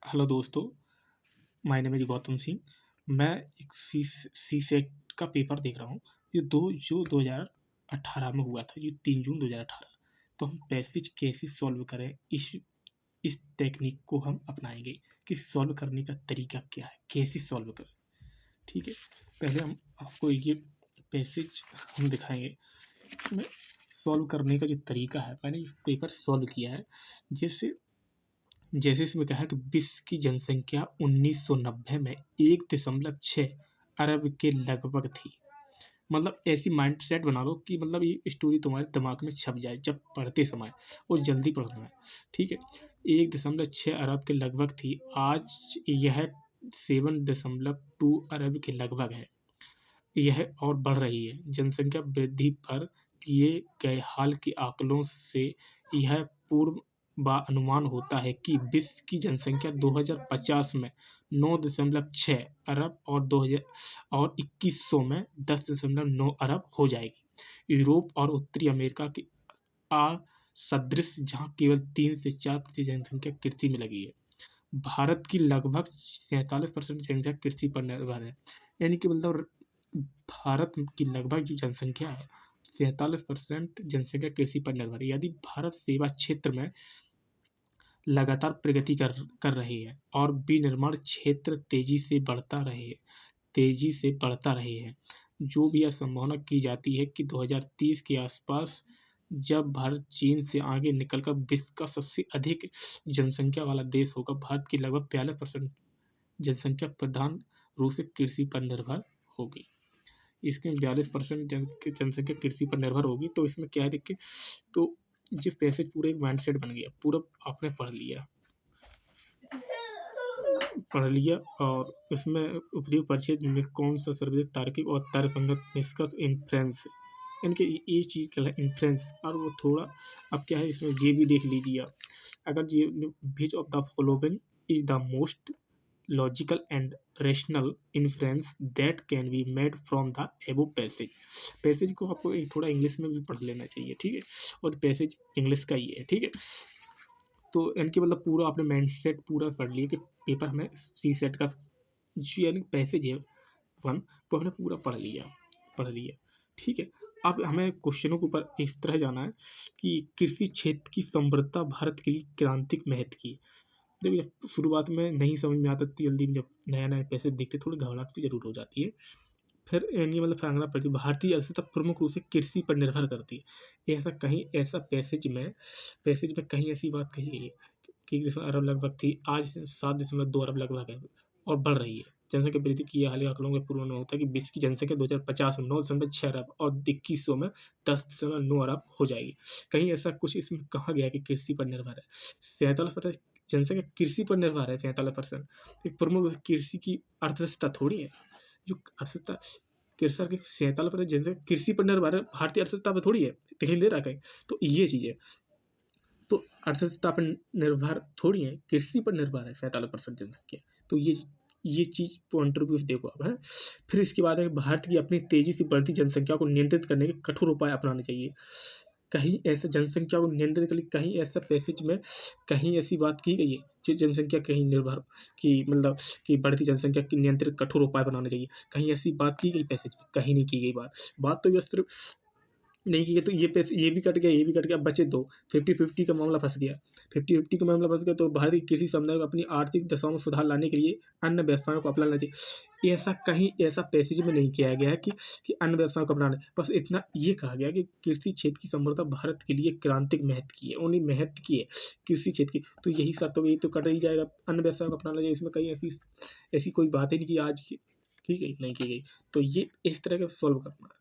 Hello दोस्तों, my name is Gautam Singh. मैं एक सी सेट का पेपर देख रहा हूँ। ये 2018 में हुआ था, ये 3 जून 2018। तो हम पैसेज कैसे सॉल्व करें, इस टेक्निक को हम अपनाएंगे कि सॉल्व करने का तरीका क्या है, कैसे सॉल्व करें। ठीक है, पहले हम आपको ये पैसेज हम दिखाएंगे। इसमें सॉल्व करने का जो तरीका है, मैंने ये पेपर सॉल्व किया है। जैसे इसमें कहा कि विश्व की जनसंख्या 1990 में 1.6 अरब के लगभग थी। मतलब ऐसी माइंड सेट बना लो कि मतलब ये स्टोरी तुम्हारे दिमाग में छप जाए जब पढ़ते समय, और जल्दी पढ़ना है। ठीक है, 1.6 अरब के लगभग थी, आज यह 7.2 अरब के लगभग है। यह और बढ़ रही है। जनसंख्या वृद्धि पर किए गए हाल के आंकड़ों से यह पूर्वानुमान होता है कि विश्व की जनसंख्या 2050 में 9.6 अरब और 2100 में 10.9 अरब हो जाएगी। यूरोप और उत्तरी अमेरिका की असदृश, जहाँ केवल 3 से 4% जनसंख्या कृषि में लगी है। भारत की लगभग 47% जनसंख्या कृषि पर निर्भर है। यानी कि मतलब भारत की लगभग जो जनसंख्या है, 47% जनसंख्या कृषि पर निर्भर है। यदि भारत सेवा क्षेत्र में लगातार प्रगति कर रही है और विनिर्माण क्षेत्र तेजी से बढ़ता रहे हैं, जो भी यह संभावना की जाती है कि 2030 के आसपास जब भारत चीन से आगे निकलकर विश्व का सबसे अधिक जनसंख्या वाला देश होगा। भारत की लगभग 42% जनसंख्या प्रधान रूप से कृषि पर निर्भर होगी। इसमें 42% जनसंख्या कृषि पर निर्भर होगी। तो इसमें क्या है, देखिए, तो ये पैसेज पूरा एक माइंडसेट बन गया, पूरा आपने पढ़ लिया। और इसमें उपयुक्त परिच्छेद में कौन सा सर्वाधिक तार्किक और तर्कसंगत निष्कर्ष इन्फ्रेंस, इनके ये चीज़ क्या है, इन्फ्रेंस। और वो थोड़ा अब क्या है, इसमें ये भी देख लीजिए आप, अगर ये which of the following is the most logical and rational inference that can be made from the एबो पैसेज को आपको थोड़ा इंग्लिश में भी पढ़ लेना चाहिए। ठीक है, और पैसेज इंग्लिश का ही है। ठीक है, तो इनके मतलब पूरा आपने माइंड सेट पूरा पढ़ लिया कि पेपर हमें सी सेट का जो यानी पैसेज है 1, तो हमने पूरा पढ़ लिया। ठीक है, अब हमें क्वेश्चनों के ऊपर इस तरह जाना है कि कृषि क्षेत्र की समृद्धता भारत के लिए क्रांतिक महत्व की। देखिए, शुरुआत में नहीं समझ में आता जल्दी, जब नया नया पैसेज दिखते थोड़ी घबराहट भी जरूर हो जाती है। फिर यानी मतलब फांगना पड़ती है। भारतीय अर्थव्यवस्था प्रमुख रूप से कृषि पर निर्भर करती है। ऐसा पैसेज में कहीं ऐसी बात कही गई है कि अरब लगभग थी, आज 7.2 अरब लगभग है और बढ़ रही है। जनसंख्या वृद्धि की हालिया आंकड़ों के पूर्वानुमान होता है कि विश्व की जनसंख्या 2050 में 9.6 अरब और 2100 में 10.9 अरब हो जाएगी। कहीं ऐसा कुछ इसमें कहा गया कि कृषि पर निर्भर है। 47% जनसंख्या कृषि पर निर्भर है, 47%। प्रमुख रूप से कृषि की अर्थव्यवस्था थोड़ी है जो अर्थव्यवस्था, कृषक की 47% जनसंख्या कृषि पर निर्भर है, भारतीय अर्थव्यवस्था पर थोड़ी है, दिखाई दे रहा है। तो ये चीज़ है, तो अर्थव्यवस्था पर निर्भर थोड़ी है, कृषि पर निर्भर है 47% जनसंख्या। तो ये चीज़ पॉइंट ऑफ व्यू से देखो आप है। फिर इसके बाद है, भारत की अपनी तेजी से बढ़ती जनसंख्या को नियंत्रित करने के कठोर उपाय अपनाने चाहिए। कहीं ऐसे जनसंख्या को नियंत्रित कर, कहीं ऐसा पैसेज में कहीं ऐसी बात की गई है जो जनसंख्या कहीं निर्भर कि मतलब कि बढ़ती जनसंख्या की नियंत्रित कठोर उपाय बनाने चाहिए, कहीं ऐसी बात की गई पैसेज में? कहीं नहीं की गई बात तो ये सिर्फ नहीं की गई। तो ये भी कट गया, अब बचे दो। 50-50 का मामला फंस गया। 50-50 का मामला फंस गया, तो भारतीय कृषि समुदाय को अपनी आर्थिक दशाओं में सुधार लाने के लिए अन्य व्यवसायों को अपनाना चाहिए। ऐसा कहीं ऐसा पैसेज में नहीं किया गया है कि अन्य व्यवसायों को अपनाना, बस इतना ये कहा गया कि कृषि क्षेत्र की समृद्धता भारत के लिए क्रांतिक महत्व की है, उन्हीं महत्व की है कृषि क्षेत्र की। तो यही सब तो, यही तो कट ही जाएगा, अन्य व्यवसायों को अपनाना चाहिए। इसमें कहीं ऐसी कोई बात ही नहीं कि आज की गई नहीं की गई। तो ये इस तरह का सॉल्व करना है।